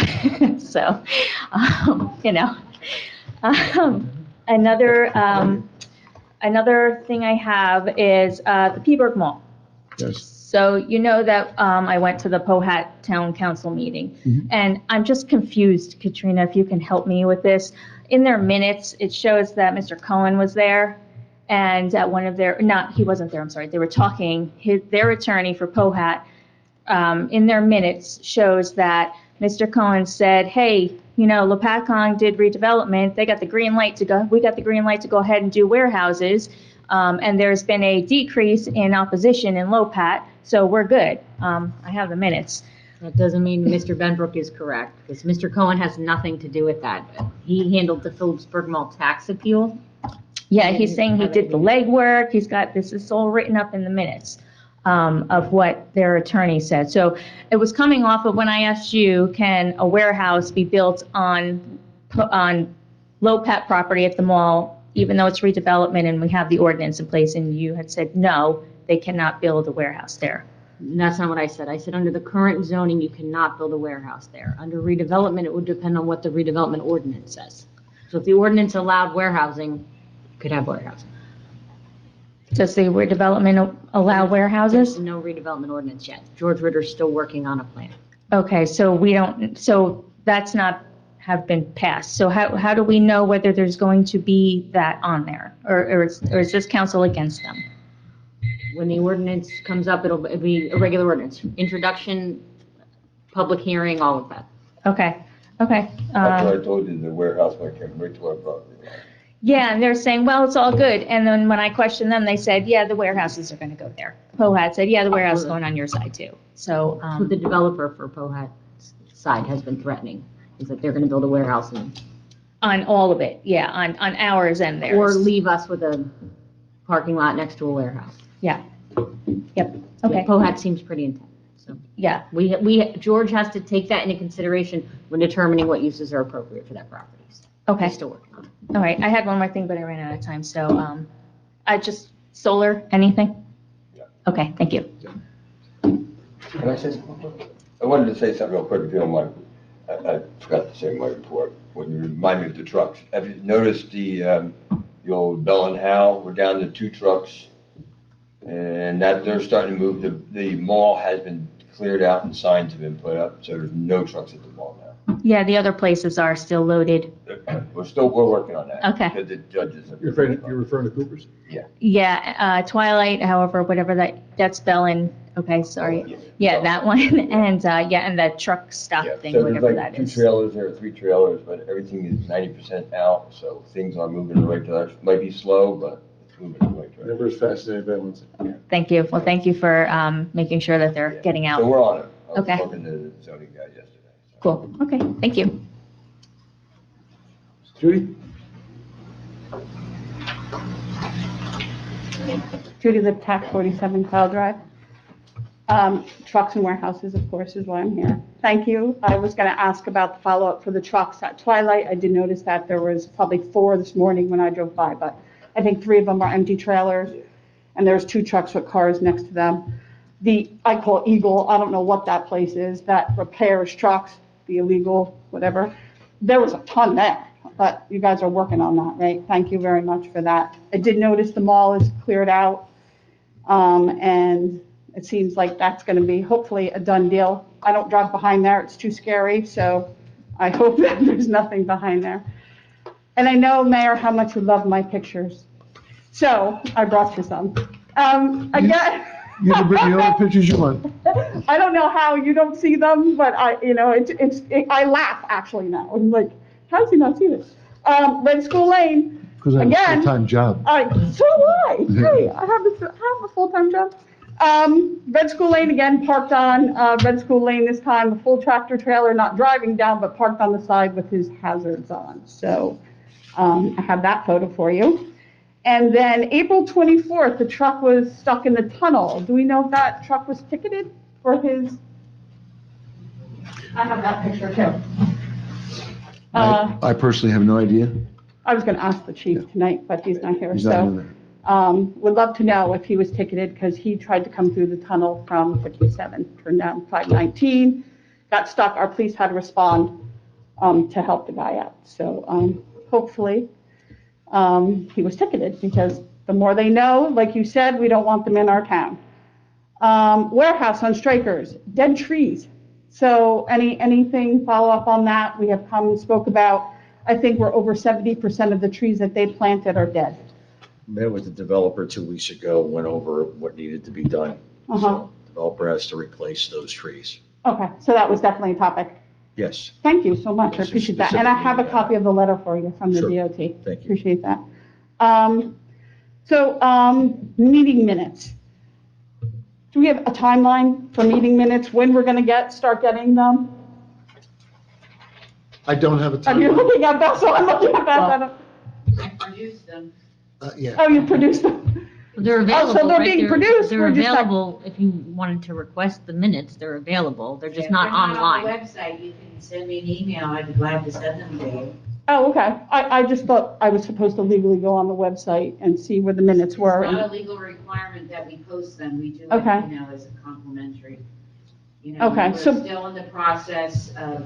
So, another thing I have is the Pieberg Mall. Yes. So you know that I went to the Pohat Town Council meeting, and I'm just confused, Katrina, if you can help me with this. In their minutes, it shows that Mr. Cohen was there, and at one of their, he wasn't there, I'm sorry, they were talking, their attorney for Pohat, in their minutes shows that Mr. Cohen said, hey, Lopatcong did redevelopment, they got the green light to go, we got the green light to go ahead and do warehouses, and there's been a decrease in opposition in Lopat, so we're good. I have the minutes. That doesn't mean Mr. Benbrook is correct, because Mr. Cohen has nothing to do with that. He handled the Pieberg Mall tax appeal. Yeah, he's saying he did the legwork, he's got, this is all written up in the minutes of what their attorney said. So it was coming off of when I asked you, can a warehouse be built on Lopat property at the mall, even though it's redevelopment and we have the ordinance in place, and you had said, no, they cannot build a warehouse there. That's not what I said. I said under the current zoning, you cannot build a warehouse there. Under redevelopment, it would depend on what the redevelopment ordinance says. So if the ordinance allowed warehousing, you could have warehousing. Does the redevelopment allow warehouses? There's no redevelopment ordinance yet. George Ritter's still working on a plan. Okay, so that's not have been passed. So how do we know whether there's going to be that on there? Or is this council against them? When the ordinance comes up, it'll be a regular ordinance. Introduction, public hearing, all of that. Okay. That's what I told you, the warehouse might come right to our property line. Yeah, and they're saying, well, it's all good. And then when I questioned them, they said, yeah, the warehouses are going to go there. Pohat said, yeah, the warehouse is going on your side too. So, That's what the developer for Pohat's side has been threatening, is that they're going to build a warehouse on all of it, yeah, on ours and theirs. or leave us with a parking lot next to a warehouse. Yeah. Yep. Okay. Pohat seems pretty intent. So Yeah. George has to take that into consideration when determining what uses are appropriate for that property. So Okay. he's still working on it. All right. I had one more thing, but I ran out of time. So, I just solar anything. Yeah. Okay. Thank you. Can I say something? I wanted to say something real quick, if you don't mind. I forgot to say in my report, when you remind me of the trucks. Have you noticed the old Bell and Howell, we're down to 2 trucks? And that they're starting to move, the mall has been cleared out and signs have been put up, so there's no trucks at the mall now. Yeah, the other places are still loaded. We're working on that. Okay. Because the judges have. You're referring to Cooper's? Yeah, Twilight, however, whatever that's Bell and, okay, sorry. Yeah. Yeah, that one. And, and the truck stop Yeah, thing, so whatever there's that like 2 is. trailers there, 3 trailers, but everything is 90% out, so things are moving in the right direction. Might be slow, but it's moving in the right direction. Never as fast as anybody wants it. Thank you. Well, thank you for making sure that they're getting out. So we're on it. I was Okay. talking to the zoning guy yesterday. So. Cool. Okay, thank you. Judy? Judy Liptak, 47 Kyle Drive. Trucks and warehouses, of course, is why I'm here. Thank you. I was going to ask about the follow-up for the trucks at Twilight. I did notice that there was probably 4 this morning when I drove by, but I think 3 of them are empty trailers, and there's 2 trucks with cars next to them. I call Eagle, I don't know what that place is, that repairs trucks, the illegal, whatever. There was a ton there, but you guys are working on that, right? Thank you very much for that. I did notice the mall is cleared out, and It seems like that's going to be hopefully a done deal. I don't drive behind there, it's too scary, so I hope that there's nothing behind there. And I know, Mayor, how much you love my pictures. So I brought you some. Again. You can bring the only pictures you want. I don't know how you don't see them, but I laugh actually now. I'm like, how does he not see this? Red School Lane. Because I have a Again, full-time job. So do I. Hey, I have a full-time job. Red School Lane again, parked on Red School Lane this time, a full tractor trailer, not driving down, but parked on the side with his hazards on. So I have that photo for you. And then April 24th, the truck was stuck in the tunnel. Do we know if that truck was ticketed for his? I have that picture too. I personally have no idea. I was going to ask the chief tonight, but he's not here. He's not in there. Would love to know if he was ticketed because he tried to come through the tunnel from 57, turned down 519, got stuck. Our police had to respond to help the guy out. So hopefully he was ticketed because the more they know, like you said, we don't want them in our town. Warehouse on Strikers, dead trees. So anything follow up on that? We have come and spoke about, I think we're over 70% of the trees that they planted are dead. Met with the developer 2 weeks ago, went over what needed to be done. So developer has to replace those trees. Okay, so that was definitely a topic. Yes. Thank you so much, I appreciate that. And I have a copy of the letter for you from the Sure. DOT. Thank you. Appreciate that. Meeting minutes. Do we have a timeline for meeting minutes, when we're going to start getting them? I don't have a Are time. you looking at that? So I'm looking at that. I produced them. Yeah. Oh, you produced them? They're Oh, available, so they're right? being produced, They're we're just not- available if you wanted to request the minutes, they're available. They're just If not they're on online. the website, you can send me an email, I'd be glad to send them to you. Oh, okay. I just thought I was supposed to legally go on the website and see where the minutes were. It's not a and- legal requirement that we post them, we do Okay. it, as a complimentary. Okay, We're so- still in the process of,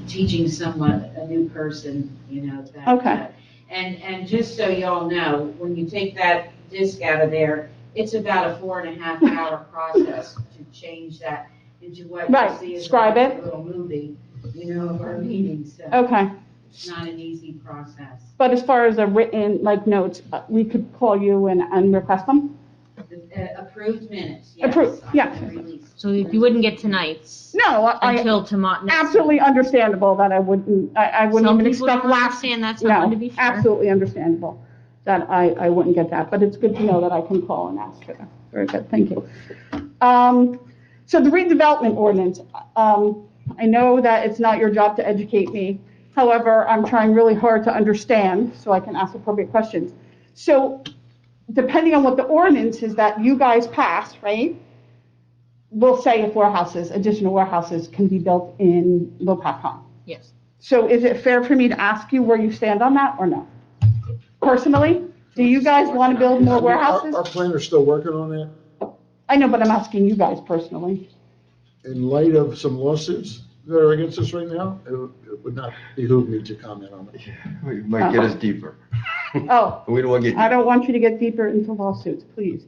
teaching someone, a new person, that. Okay. And just so y'all know, when you take that disc out of there, it's about a 4.5 hour process to change that into what you Right, see as describe a it. little movie, of our meetings. So Okay. it's not an easy process. But as far as the written, notes, we could call you and request them? Approved minutes, yes. Approved, yeah. So if you wouldn't get tonight's No, until tomorrow. absolutely understandable that I wouldn't Some even people expect don't last. understand that, so I wanted to be sure. Absolutely understandable that I wouldn't get that, but it's good to know that I can call and ask for them. Very good, thank you. So the redevelopment ordinance, I know that it's not your job to educate me. However, I'm trying really hard to understand so I can ask appropriate questions. So depending on what the ordinance is that you guys pass, right? We'll say if additional warehouses can be built in Lopatcong. Yes. So is it fair for me to ask you where you stand on that or no? Personally, do you guys want to build more warehouses? Our planner's still working on that. I know, but I'm asking you guys personally. In light of some lawsuits that are against us right now, it would not behoove me to comment on it. It might get us deeper. Oh, We don't want to get. I don't want you to get deeper into lawsuits, please.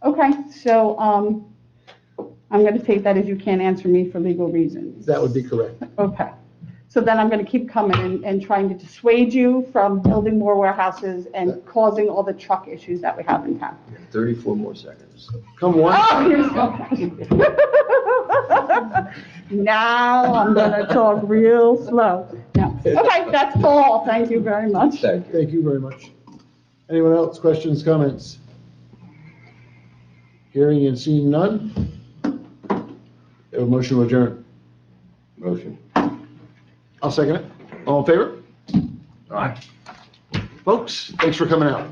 Okay, so I'm going to take that as you can't answer me for legal reasons. That would be correct. Okay. So then I'm going to keep coming and trying to dissuade you from building more warehouses and causing all the truck issues that we have in town. 34 more seconds. Come on. Oh, you're so Now I'm going to talk real slow. No. Okay, that's all. Thank you very much. Thank you very much. Anyone else, questions, comments? Hearing and seeing none? We have a motion to adjourn. Motion. I'll second it. All in favor? All right. Folks, thanks for coming out.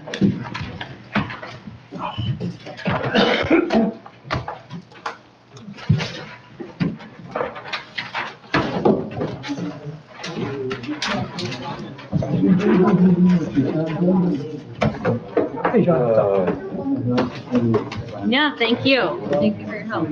Yeah, thank you. Thank you for your help.